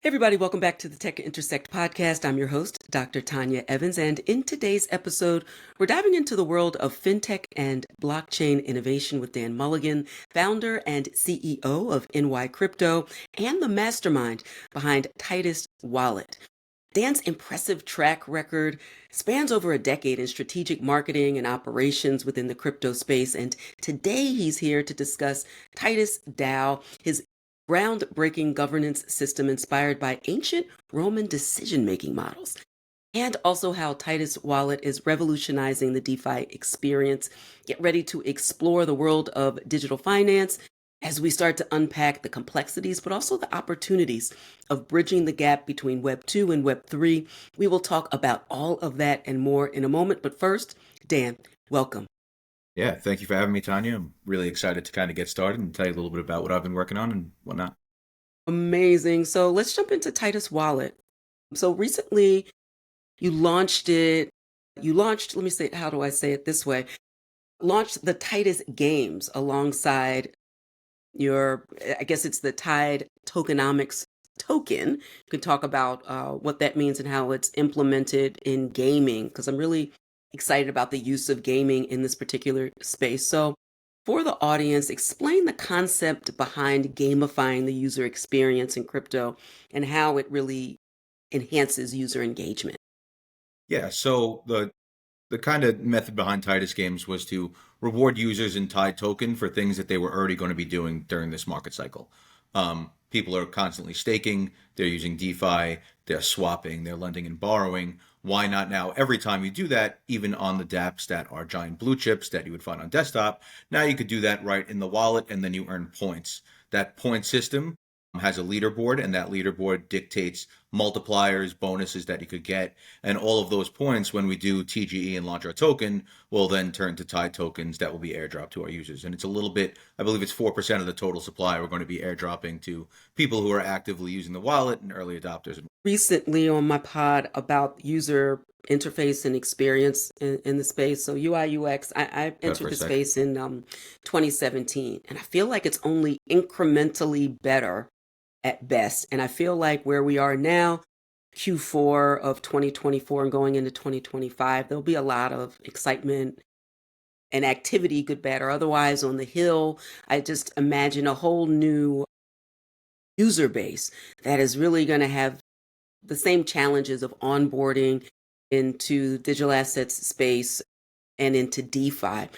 Everybody, welcome back to the Tech Intersect podcast. I'm your host, Dr. Tonya Evans, and in today's episode, we're diving into the world of fintech and blockchain innovation with Dan Mulligan, founder and CEO of nycrypto and the mastermind behind Tidus Wallet. Dan's impressive track record spans over a decade in strategic marketing and operations within the crypto space, and today he's here to discuss TidusDAO, his groundbreaking governance system inspired by ancient Roman decision-making models, and also how Tidus Wallet is revolutionizing the DeFi experience. Get ready to explore the world of digital finance as we start to unpack the complexities, but also the opportunities of bridging the gap between Web 2 and Web 3. We will talk about all of that and more in a moment. But first, Dan, welcome. Yeah, thank you for having me, Tonya. I'm really excited to kind of get started and tell you a little bit about what I've been working on and whatnot. Amazing. So let's jump into Tidus Wallet. So recently you launched it. Let me say, how do I say it this way? Launched the Tidus Games alongside I guess it's the Tide tokenomics token. You can talk about what that means and how it's implemented in gaming, because I'm really excited about the use of gaming in this particular space. So for the audience, explain the concept behind gamifying the user experience in crypto and how it really enhances user engagement. Yeah, so the kind of method behind Titus Games was to reward users in Tide token for things that they were already going to be doing during this market cycle. People are constantly staking, they're using DeFi, they're swapping, they're lending and borrowing. Why not now? Every time you do that, even on the dApps that are giant blue chips that you would find on desktop, now you could do that right in the wallet and then you earn points. That point system has a leaderboard, and that leaderboard dictates multipliers, bonuses that you could get, and all of those points when we do TGE and launch our token will then turn to Tide tokens that will be airdropped to our users. And it's a little bit, I believe it's 4% of the total supply we're going to be airdropping to people who are actively using the wallet and early adopters. Recently on my pod about user interface and experience in the space. So UI UX, I entered the space in 2017, and I feel like it's only incrementally better at best. And I feel like where we are now, Q4 of 2024 and going into 2025, there'll be a lot of excitement and activity, good, bad, or otherwise, on the hill. I just imagine a whole new user base that is really going to have the same challenges of onboarding into digital assets space and into DeFi.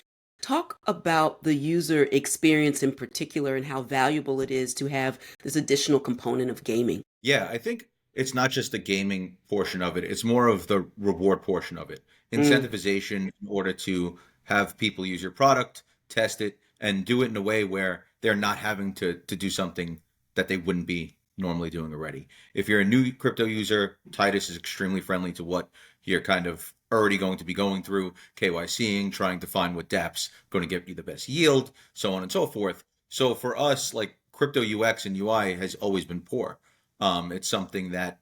Talk about the user experience in particular and how valuable it is to have this additional component of gaming. Yeah, I think it's not just the gaming portion of it, it's more of the reward portion of it. Mm. Incentivization in order to have people use your product, test it, and do it in a way where they're not having to do something that they wouldn't be normally doing already. If you're a new crypto user, Titus is extremely friendly to what you're kind of already going to be going through, KYCing, trying to find what dApps going to get you the best yield, so on and so forth. So for us, like crypto UX and UI has always been poor. It's something that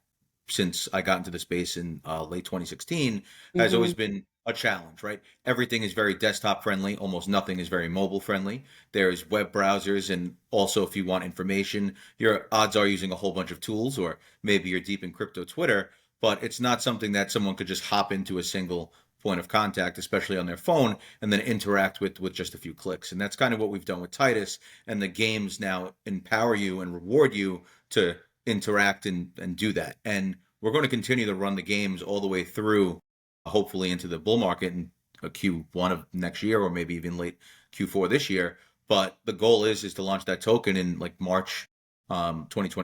since I got into the space in late 2016 has always been a challenge, right? Everything is very desktop friendly. Almost nothing is very mobile friendly. There's web browsers, and also if you want information, your odds are using a whole bunch of tools, or maybe you're deep in crypto Twitter, but it's not something that someone could just hop into a single point of contact, especially on their phone, and then interact with just a few clicks. And that's kind of what we've done with Titus, and the games now empower you and reward you to interact and do that. And we're going to continue to run the games all the way through, hopefully into the bull market in Q1 of next year, or maybe even late Q4 this year. But the goal is to launch that token in like March 2020,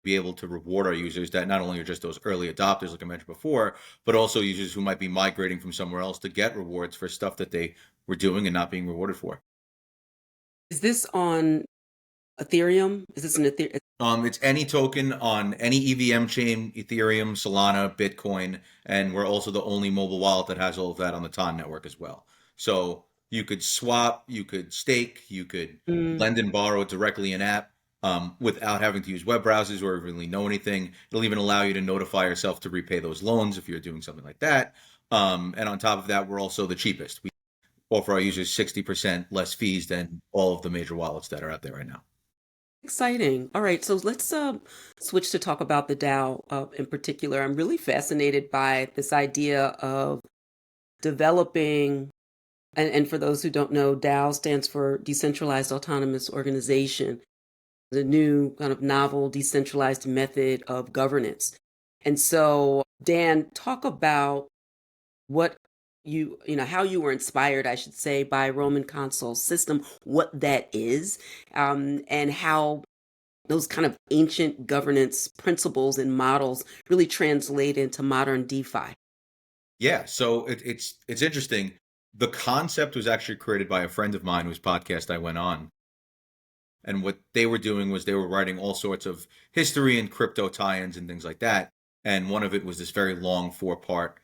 be able to reward our users that not only are just those early adopters, like I mentioned before, but also users who might be migrating from somewhere else to get rewards for stuff that they were doing and not being rewarded for. Is this on Ethereum? Is this an Ethereum? It's any token on any EVM chain, Ethereum, Solana, Bitcoin, and we're also the only mobile wallet that has all of that on the TON network as well. So you could swap, you could stake, you could lend and borrow directly in app without having to use web browsers or really know anything. It'll even allow you to notify yourself to repay those loans if you're doing something like that. And on top of that, we're also the cheapest. We offer our users 60% less fees than all of the major wallets that are out there right now. Exciting. All right, so let's switch to talk about the DAO in particular. I'm really fascinated by this idea of developing, and for those who don't know, DAO stands for Decentralized Autonomous Organization, the new kind of novel decentralized method of governance. And so, Dan, talk about what how you were inspired, I should say, by Roman Consul system, what that is, and how those kind of ancient governance principles and models really translate into modern DeFi. Yeah, so it's interesting. The concept was actually created by a friend of mine whose podcast I went on. And what they were doing was they were writing all sorts of history and crypto tie-ins and things like that. And one of it was this very long 4-part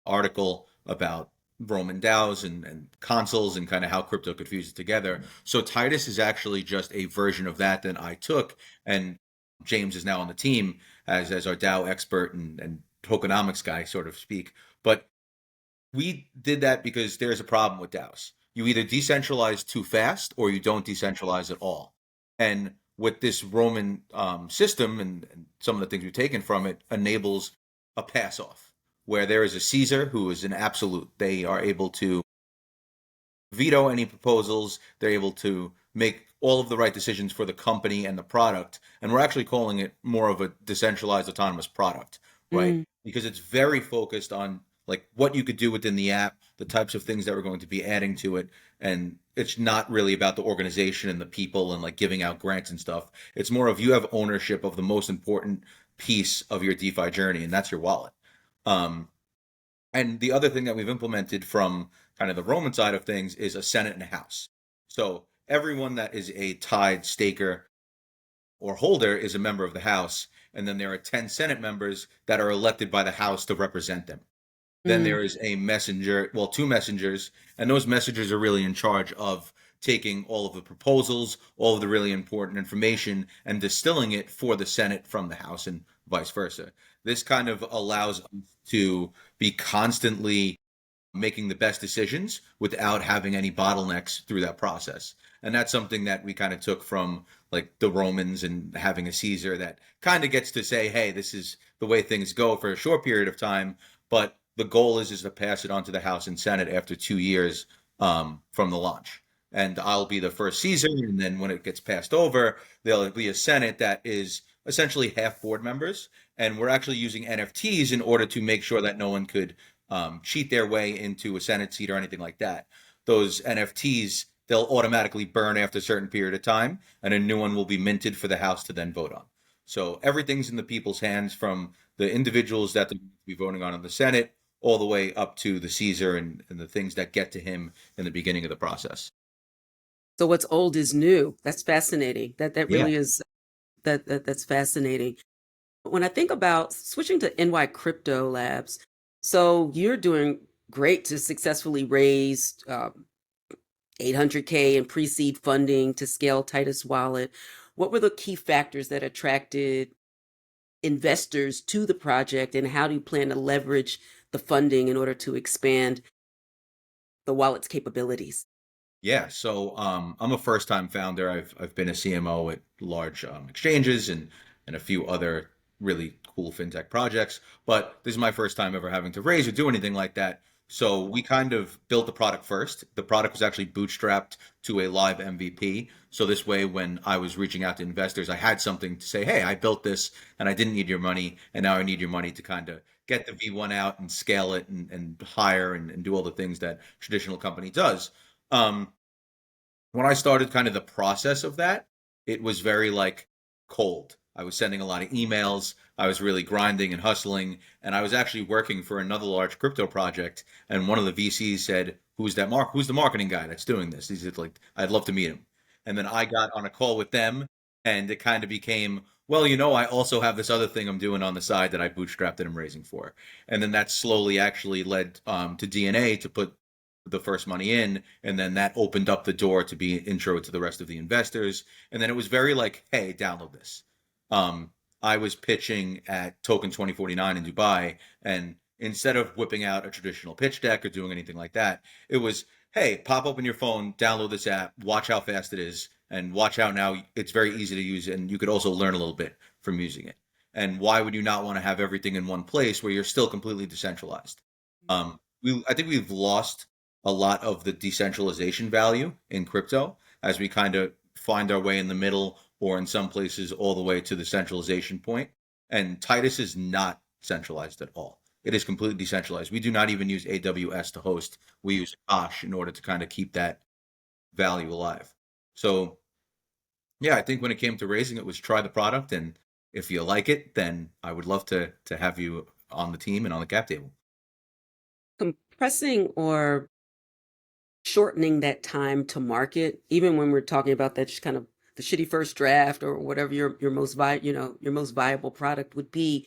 article about Roman DAOs and consuls and kind of how crypto could fuse it together. So Titus is actually just a version of that I took. And James is now on the team as our DAO expert and tokenomics guy, sort of speak. But we did that because there's a problem with DAOs. You either decentralize too fast or you don't decentralize at all. And with this Roman system and some of the things we've taken from it enables a pass off where there is a Caesar who is an absolute. They are able to veto any proposals. They're able to make all of the right decisions for the company and the product. And we're actually calling it more of a decentralized autonomous product, right? Mm, Because it's very focused on like what you could do within the app, the types of things that we're going to be adding to it. And it's not really about the organization and the people and like giving out grants and stuff. It's more of you have ownership of the most important piece of your DeFi journey, and that's your wallet. Um, and the other thing that we've implemented from kind of the Roman side of things is a Senate and a House. So everyone that is a tied staker or holder is a member of the House. And then there are 10 Senate members that are elected by the House to represent them. Then mm. there is a messenger, well, 2 messengers, and those messengers are really in charge of taking all of the proposals, all of the really important information, and distilling it for the Senate from the House and vice versa. This kind of allows us to be constantly making the best decisions without having any bottlenecks through that process. And that's something that we kind of took from like the Romans and having a Caesar that kind of gets to say, hey, this is the way things go for a short period of time. But the goal is to pass it on to the House and Senate after 2 years from the launch. And I'll be the first Caesar. And then when it gets passed over, there'll be a Senate that is essentially half board members. And we're actually using NFTs in order to make sure that no one could cheat their way into a Senate seat or anything like that. Those NFTs, they'll automatically burn after a certain period of time, and a new one will be minted for the House to then vote on. So everything's in the people's hands from the individuals that they'll be voting on in the Senate all the way up to the Caesar and the things that get to him in the beginning of the process. So what's old is new. That's fascinating. That Yeah. really is that's fascinating. When I think about switching to nycrypto Labs, so you're doing great to successfully raise 800K in pre-seed funding to scale Tidus Wallet. What were the key factors that attracted investors to the project, and how do you plan to leverage the funding in order to expand the wallet's capabilities? Yeah, so I'm a first-time founder. I've been a CMO at large exchanges and a few other really cool fintech projects, but this is my first time ever having to raise or do anything like that. So we kind of built the product first. The product was actually bootstrapped to a live MVP. So this way, when I was reaching out to investors, I had something to say, hey, I built this and I didn't need your money, and now I need your money to kind of get the V1 out and scale it and hire and do all the things that traditional company does. Um, when I started kind of the process of that, it was very like cold. I was sending a lot of emails. I was really grinding and hustling. And I was actually working for another large crypto project. And one of the VCs said, who's the marketing guy that's doing this? He said, like, I'd love to meet him. And then I got on a call with them and it kind of became, well, I also have this other thing I'm doing on the side that I bootstrapped that I'm raising for. And then that slowly actually led to DNA to put the first money in, and then that opened up the door to be intro to the rest of the investors. And then it was very like, hey, download this. um I was pitching at token 2049 in Dubai, and instead of whipping out a traditional pitch deck or doing anything like that, it was, hey, pop open your phone, download this app, watch how fast it is, And watch out now, it's very easy to use, and you could also learn a little bit from using it. And why would you not want to have everything in one place where you're still completely decentralized? I think we've lost a lot of the decentralization value in crypto as we kind of find our way in the middle, or in some places all the way to the centralization point. And Titus is not centralized at all. It is completely decentralized. We do not even use AWS to host. We use Ash in order to kind of keep that value alive. So yeah, I think when it came to raising, it was try the product, and if you like it, then I would love to have you on the team and on the cap table. Compressing or shortening that time to market, even when we're talking about that just kind of the shitty first draft or whatever your your most viable product would be,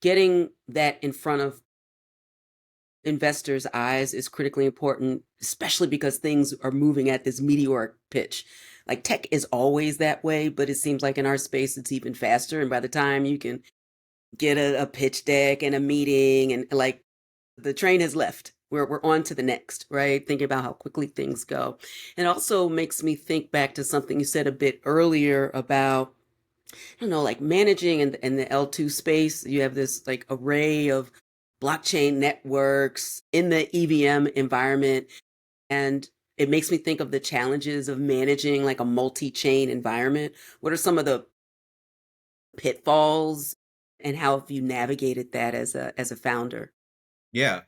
getting that in front of investors' eyes is critically important, especially because things are moving at this meteoric pitch. Like tech is always that way, but it seems like in our space it's even faster. And by the time you can get a pitch deck and a meeting, and like the train has left. We're on to the next, right? Thinking about how quickly things go. And it also makes me think back to something you said a bit earlier about, I don't know, like managing in the L2 space. You have this like array of blockchain networks in the EVM environment. And it makes me think of the challenges of managing like a multi-chain environment. What are some of the pitfalls and how have you navigated that as a founder? Yeah.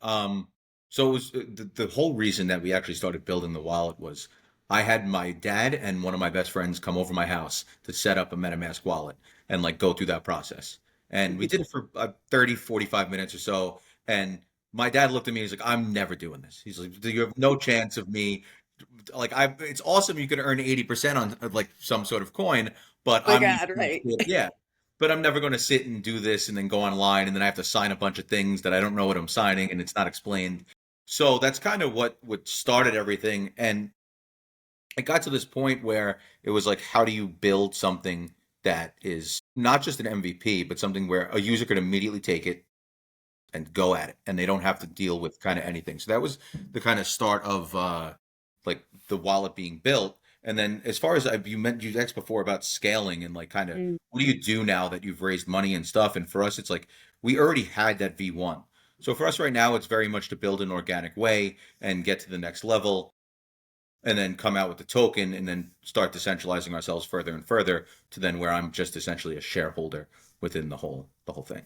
So it was the whole reason that we actually started building the wallet was I had my dad and one of my best friends come over my house to set up a MetaMask wallet and like go through that process. And we did it for 30, 45 minutes or so. And my dad looked at me, he's like, I'm never doing this. He's like, you have no chance of me. Like, it's awesome you can earn 80% on like some sort of coin, but My I'm, God, right. yeah, but I'm never going to sit and do this and then go online and then I have to sign a bunch of things that I don't know what I'm signing and it's not explained. So that's kind of what started everything. And it got to this point where it was like, how do you build something that is not just an MVP, but something where a user could immediately take it and go at it and they don't have to deal with kind of anything. So that was the kind of start of like the wallet being built. And then as far as you asked before about scaling and like kind of Mm. what do you do now that you've raised money and stuff? And for us, it's like we already had that V1. So for us right now, it's very much to build an organic way and get to the next level and then come out with the token and then start decentralizing ourselves further and further to then where I'm just essentially a shareholder within the whole thing.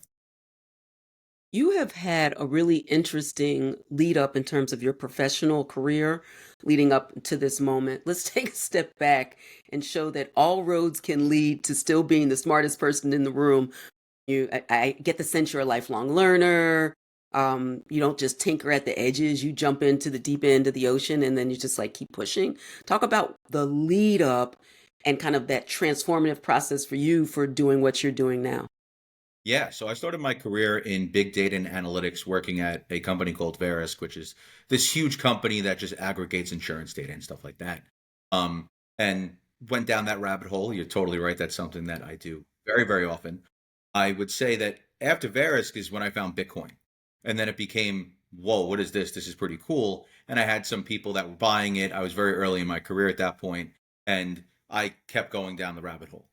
You have had a really interesting lead up in terms of your professional career leading up to this moment. Let's take a step back and show that all roads can lead to still being the smartest person in the room. I get the sense you're a lifelong learner. You don't just tinker at the edges. You jump into the deep end of the ocean and then you just like keep pushing. Talk about the lead up and kind of that transformative process for you for doing what you're doing now. Yeah, so I started my career in big data and analytics working at a company called Verisk, which is this huge company that just aggregates insurance data and stuff like that. And went down that rabbit hole. You're totally right. That's something that I do very, very often. I would say that after Verisk is when I found Bitcoin. And then it became, whoa, what is this? This is pretty cool. And I had some people that were buying it. I was very early in my career at that point, and I kept going down the rabbit hole.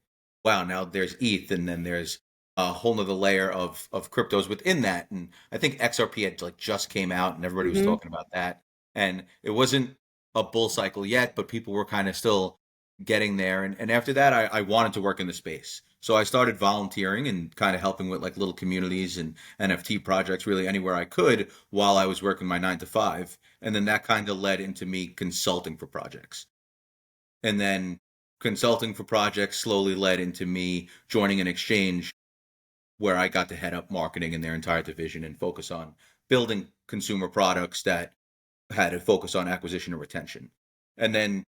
Wow, now there's ETH, and then there's a whole nother layer of cryptos within that. And I think XRP had like just came out and everybody was Hmm. talking about that. And it wasn't a bull cycle yet, but people were kind of still getting there. And after that, I wanted to work in the space. So I started volunteering and kind of helping with like little communities and NFT projects really anywhere I could while I was working my 9 to 5. And then that kind of led into me consulting for projects. And then consulting for projects slowly led into me joining an exchange where I got to head up marketing in their entire division and focus on building consumer products that had a focus on acquisition and retention. And then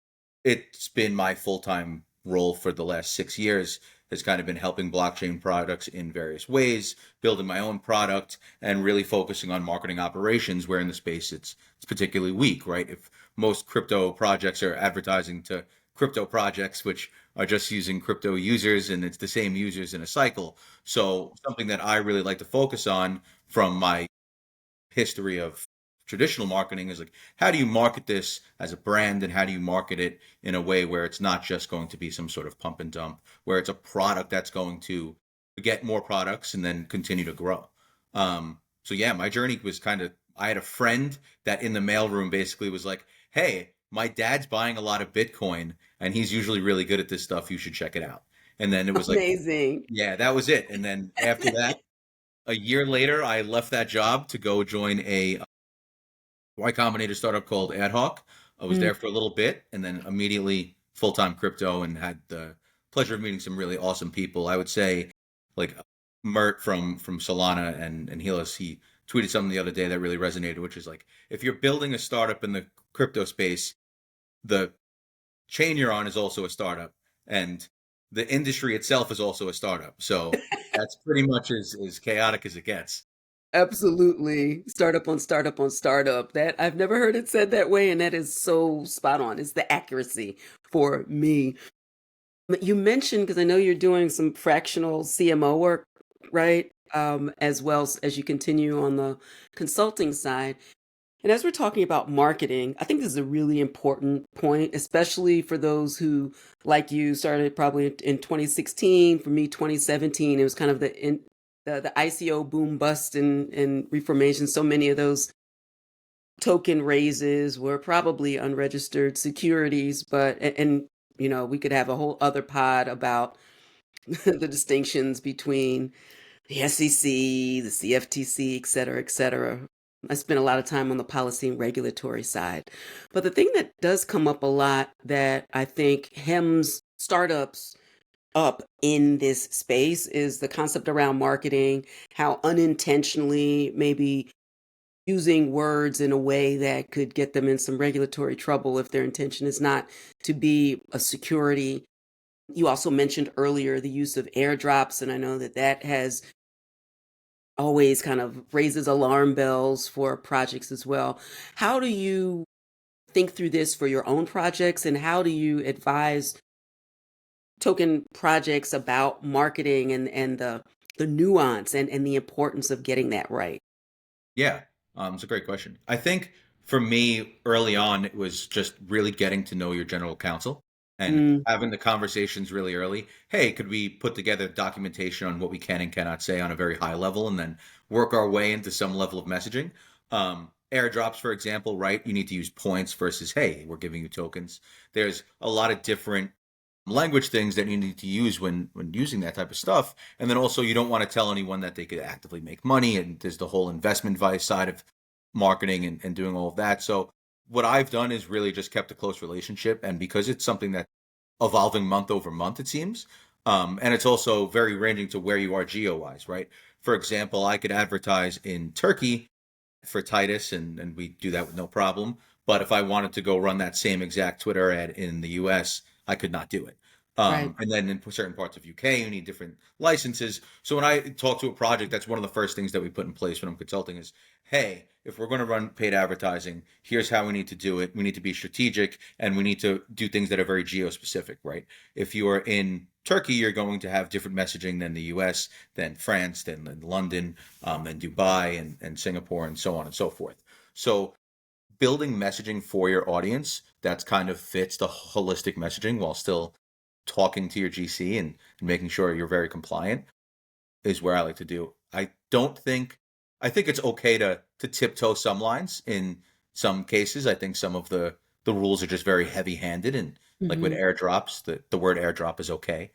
it's been my full-time role for the last 6 years has kind of been helping blockchain products in various ways, building my own product and really focusing on marketing operations where in the space it's particularly weak, right? If most crypto projects are advertising to crypto projects, which are just using crypto users and it's the same users in a cycle. So something that I really like to focus on from my history of traditional marketing is like, how do you market this as a brand, and how do you market it in a way where it's not just going to be some sort of pump and dump, where it's a product that's going to get more products and then continue to grow. So yeah, my journey was kind of, I had a friend that in the mailroom basically was like, hey, my dad's buying a lot of Bitcoin and he's usually really good at this stuff. You should check it out. And then it was like, Amazing. yeah, that was it. And then after that, a year later, I left that job to go join a Y Combinator startup called Ad Hoc. I was Mm. there for a little bit and then immediately full-time crypto, and had the pleasure of meeting some really awesome people. I would say like Mert from Solana and Helios, he tweeted something the other day that really resonated, which is like, if you're building a startup in the crypto space, the chain you're on is also a startup, and the industry itself is also a startup. So that's pretty much as chaotic as it gets. Absolutely. Startup on startup on startup. That I've never heard it said that way, and that is so spot on. It's the accuracy for me. But you mentioned, because I know you're doing some fractional CMO work, right? As well as you continue on the consulting side. And as we're talking about marketing, I think this is a really important point, especially for those who, like you, started probably in 2016. For me, 2017, it was kind of the ICO boom bust and reformation. So many of those token raises were probably unregistered securities, but and we could have a whole other pod about the distinctions between the SEC, the CFTC, et cetera, et cetera. I spent a lot of time on the policy and regulatory side. But the thing that does come up a lot that I think hems startups up in this space is the concept around marketing, how unintentionally maybe using words in a way that could get them in some regulatory trouble if their intention is not to be a security. You also mentioned earlier the use of airdrops, and I know that that has always kind of raises alarm bells for projects as well. How do you think through this for your own projects, and how do you advise token projects about marketing and the nuance and the importance of getting that right? Yeah, it's a great question. I think for me, early on, it was just really getting to know your general counsel and Mm, having the conversations really early. Hey, could we put together documentation on what we can and cannot say on a very high level, and then work our way into some level of messaging? Airdrops, for example, right? You need to use points versus, hey, we're giving you tokens. There's a lot of different language things that you need to use when using that type of stuff. And then also, you don't want to tell anyone that they could actively make money, and there's the whole investment advice side of marketing and doing all of that. So what I've done is really just kept a close relationship, and because it's something that's evolving month over month, it seems, and it's also very ranging to where you are geo wise, right? For example, I could advertise in Turkey for Titus, and we do that with no problem. But if I wanted to go run that same exact Twitter ad in the US, I could not do it. right. And then in certain parts of UK, you need different licenses. So when I talk to a project, that's one of the first things that we put in place when I'm consulting is, hey, if we're going to run paid advertising, here's how we need to do it. We need to be strategic, and we need to do things that are very geo specific, right? If you are in Turkey, you're going to have different messaging than the US, than France, than London, than Dubai and Singapore, and so on and so forth. So building messaging for your audience that's kind of fits the holistic messaging while still talking to your GC and making sure you're very compliant is where I like to do. I think it's okay to tiptoe some lines in some cases. I think some of the rules are just very heavy handed, and like with Hmm. airdrops, the word airdrop is okay,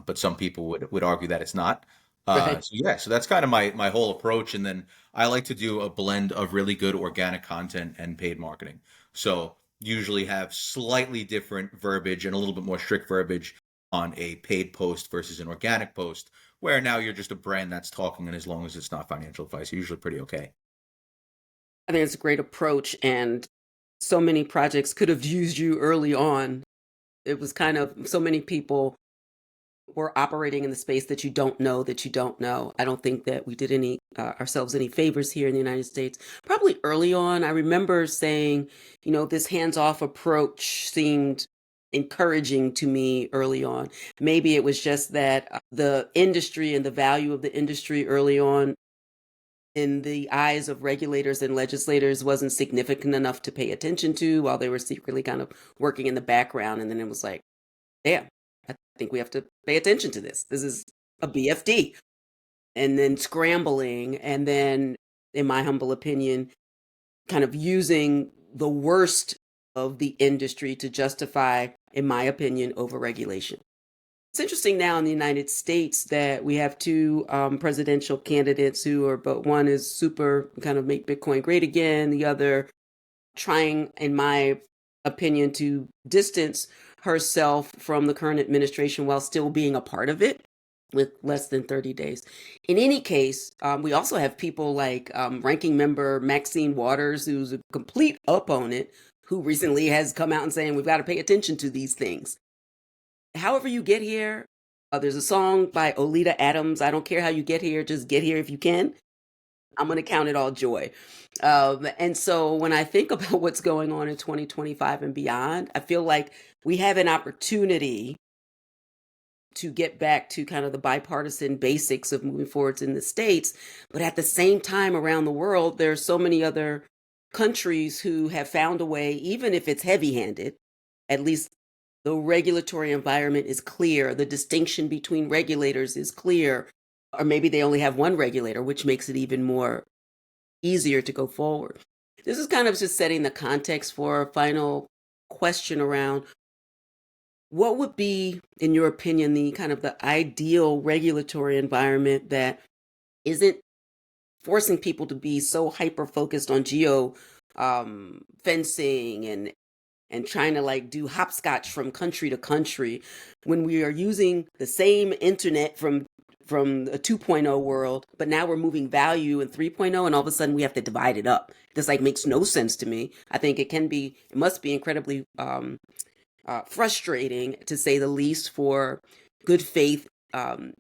but some people would argue that it's not. Right. So yeah, so that's kind of my whole approach. And then I like to do a blend of really good organic content and paid marketing. So usually have slightly different verbiage and a little bit more strict verbiage on a paid post versus an organic post, where now you're just a brand that's talking, and as long as it's not financial advice, you're usually pretty okay. I think it's a great approach, and so many projects could have used you early on. It was kind of so many people were operating in the space that you don't know that you don't know. I don't think that we did any ourselves any favors here in the United States. Probably early on, I remember saying, this hands-off approach seemed encouraging to me early on. Maybe it was just that the industry and the value of the industry early on in the eyes of regulators and legislators wasn't significant enough to pay attention to while they were secretly kind of working in the background. And then it was like, damn, I think we have to pay attention to this. This is a BFD. And then scrambling, and then, in my humble opinion, kind of using the worst of the industry to justify, in my opinion, overregulation. It's interesting now in the United States that we have two presidential candidates who are, but one is super kind of make Bitcoin great again, the other trying, in my opinion, to distance herself from the current administration while still being a part of it with less than 30 days. In any case, we also have people like ranking member Maxine Waters, who's a complete opponent, who recently has come out and saying we've got to pay attention to these things. However you get here, there's a song by Olita Adams, I don't care how you get here, just get here if you can. I'm going to count it all joy. And so when I think about what's going on in 2025 and beyond, I feel like we have an opportunity to get back to kind of the bipartisan basics of moving forwards in the States. But at the same time, around the world, there are so many other countries who have found a way, even if it's heavy-handed, at least the regulatory environment is clear, the distinction between regulators is clear, or maybe they only have one regulator, which makes it even more easier to go forward. This is kind of just setting the context for a final question around what would be, in your opinion, the kind of the ideal regulatory environment that isn't forcing people to be so hyper focused on geo fencing and trying to like do hopscotch from country to country when we are using the same internet from a 2.0 world, but now we're moving value in 3.0 and all of a sudden we have to divide it up. This like makes no sense to me. I think it must be incredibly frustrating, to say the least, for good faith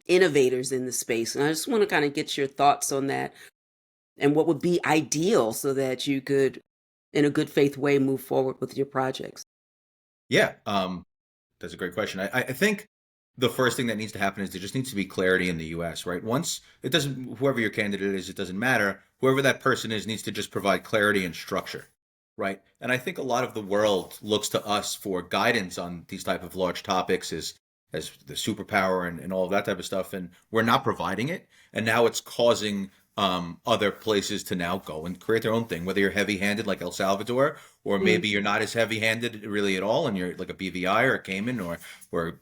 innovators in the space. And I just want to kind of get your thoughts on that and what would be ideal so that you could, in a good faith way, move forward with your projects. Yeah, that's a great question. I think the first thing that needs to happen is there just needs to be clarity in the US, right? Once it doesn't, whoever your candidate is, it doesn't matter. Whoever that person is needs to just provide clarity and structure, right? And I think a lot of the world looks to us for guidance on these type of large topics as the superpower and all of that type of stuff. And we're not providing it. And now it's causing other places to now go and create their own thing, whether you're heavy-handed like El Salvador, or maybe you're not as heavy-handed really at all, and you're like a BVI or a Cayman or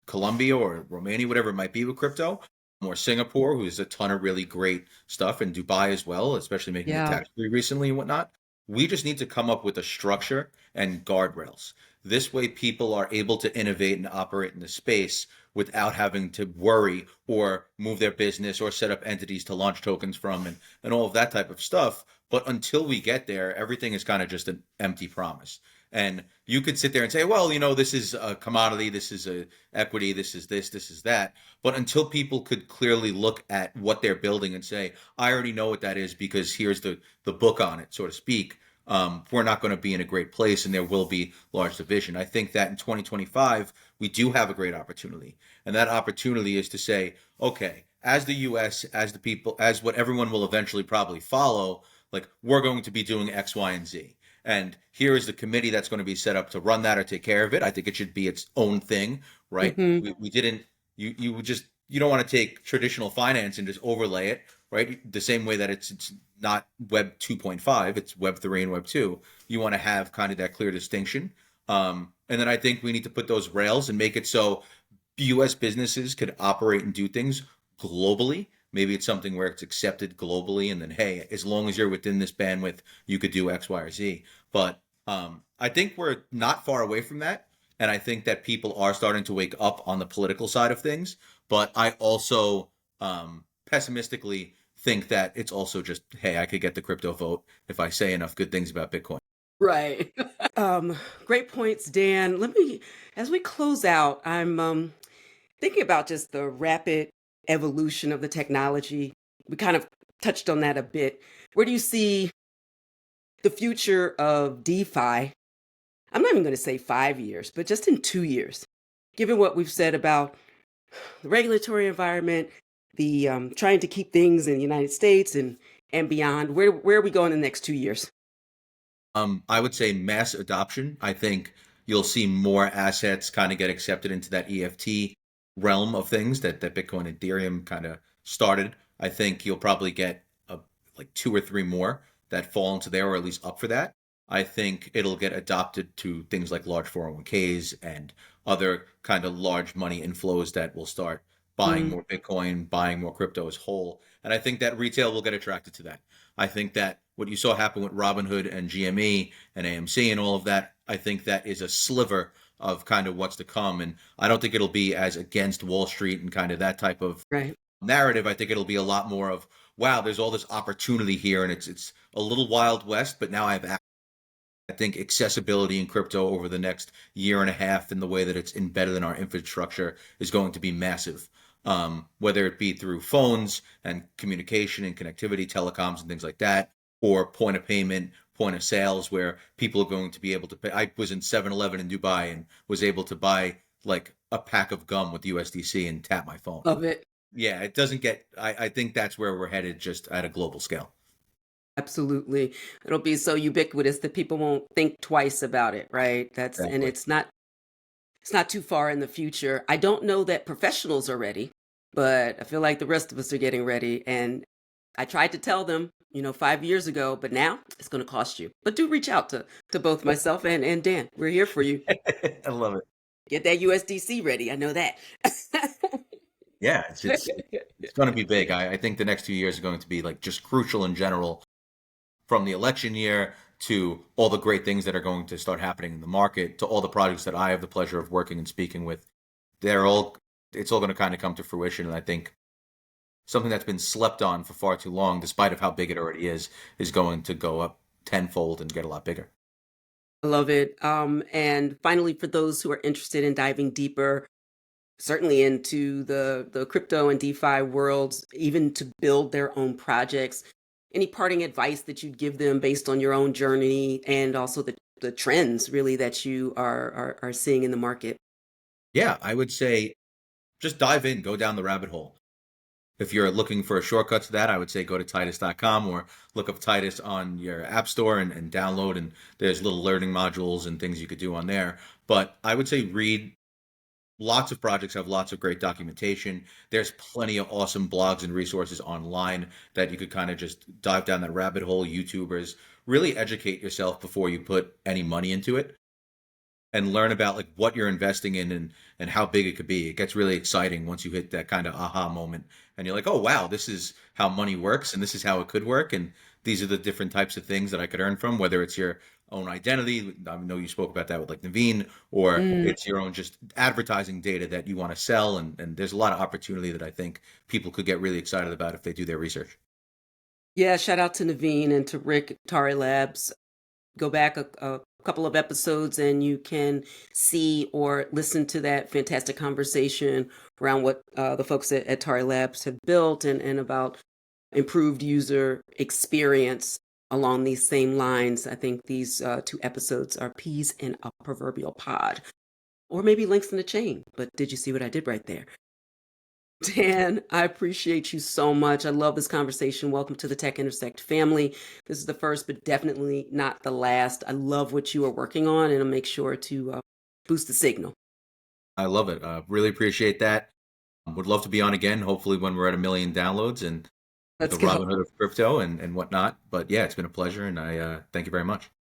Colombia or Romania, whatever it might be with crypto, or Singapore, who's a ton of really great stuff, and Dubai as well, especially making it tax-free recently and whatnot. We just need to come up with a structure and guardrails. This way people are able to innovate and operate in the space without having to worry or move their business or set up entities to launch tokens from and all of that type of stuff. But until we get there, everything is kind of just an empty promise. And you could sit there and say, well, this is a commodity, this is a equity, this is that. But until people could clearly look at what they're building and say, I already know what that is because here's the book on it, so to speak, we're not going to be in a great place and there will be large division. I think that in 2025, we do have a great opportunity. And that opportunity is to say, okay, as the US, as the people, as what everyone will eventually probably follow, like we're going to be doing X, Y, and Z. And here is the committee that's going to be set up to run that or take care of it. I think it should be its own thing, right? We didn't, you just, you don't want to take traditional finance and just overlay it, right? The same way that it's not Web 2.5, it's Web 3 and Web 2. You want to have kind of that clear distinction. And then I think we need to put those rails and make it so US businesses could operate and do things globally. Maybe it's something where it's accepted globally, and then, hey, as long as you're within this bandwidth, you could do X, Y, or Z. But I think we're not far away from that. And I think that people are starting to wake up on the political side of things. But I also pessimistically think that it's also just, hey, I could get the crypto vote if I say enough good things about Bitcoin. Right. Great points, Dan. As we close out, I'm thinking about just the rapid evolution of the technology. We kind of touched on that a bit. Where do you see the future of DeFi? I'm not even going to say 5 years, but just in 2 years, given what we've said about the regulatory environment, the trying to keep things in the United States and and beyond? Where are we going in the next 2 years? I would say mass adoption. I think you'll see more assets kind of get accepted into that EFT realm of things that Bitcoin and Ethereum kind of started. I think you'll probably get like two or three more that fall into there, or at least up for that. I think it'll get adopted to things like large 401ks and other kind of large money inflows that will start buying Mm, more Bitcoin, buying more crypto as whole. And I think that retail will get attracted to that. I think that what you saw happen with Robinhood and GME and AMC and all of that, I think that is a sliver of kind of what's to come. And I don't think it'll be as against Wall Street and kind of that type of right. narrative. I think it'll be a lot more of, wow, there's all this opportunity here, and it's a little Wild West, but now I have, I think, accessibility in crypto over the next year and a half in the way that it's embedded in our infrastructure is going to be massive. Whether it be through phones and communication and connectivity, telecoms and things like that, or point of payment, point of sales, where people are going to be able to pay. I was in 7-Eleven in Dubai and was able to buy like a pack of gum with USDC and tap my phone. Love it. Yeah, it doesn't get, I think that's where we're headed just at a global scale. Absolutely. It'll be so ubiquitous that people won't think twice about it, right? And Exactly. it's not too far in the future. I don't know that professionals are ready, but I feel like the rest of us are getting ready. And I tried to tell them, 5 years ago, but now it's going to cost you. But do reach out to both myself and Dan. We're here for you. I love it. Get that USDC ready. I know that. Yeah, it's going to be big. I think the next 2 years are going to be like just crucial in general, from the election year to all the great things that are going to start happening in the market to all the projects that I have the pleasure of working and speaking with. They're all it's all going to kind of come to fruition, and I think something that's been slept on for far too long, despite of how big it already is going to go up tenfold and get a lot bigger. I love it. And finally, for those who are interested in diving deeper, certainly into the crypto and DeFi worlds, even to build their own projects, any parting advice that you'd give them based on your own journey and also the trends really that you are seeing in the market? Yeah, I would say just dive in, go down the rabbit hole. If you're looking for a shortcut to that, I would say go to Tidus.com or look up Titus on your app store and download. And there's little learning modules and things you could do on there. But I would say read. Lots of projects have lots of great documentation. There's plenty of awesome blogs and resources online that you could kind of just dive down that rabbit hole. YouTubers, really educate yourself before you put any money into it, and learn about like what you're investing in and how big it could be. It gets really exciting once you hit that kind of aha moment and you're like, "Oh wow, this is how money works and this is how it could work and these are the different types of things that I could earn from, whether it's your own identity. I know you spoke about that with like Naveen, or Mm, it's your own just advertising data that you want to sell. And there's a lot of opportunity that I think people could get really excited about if they do their research. yeah, shout out to Naveen and to Rick, Tari Labs. Go back a couple of episodes and you can see or listen to that fantastic conversation around what the folks at Tari Labs have built and about improved user experience along these same lines. I think these two episodes are peas in a proverbial pod, or maybe links in the chain. But did you see what I did right there? Dan, I appreciate you so much. I love this conversation. Welcome to the Tech Intersect family. This is the first, but definitely not the last. I love what you are working on, and I'll make sure to boost the signal. I love it. Really appreciate that. Would love to be on again, hopefully when we're at 1 million downloads and with Let's the go. Robinhood of crypto and whatnot. But yeah, it's been a pleasure and I thank you very much.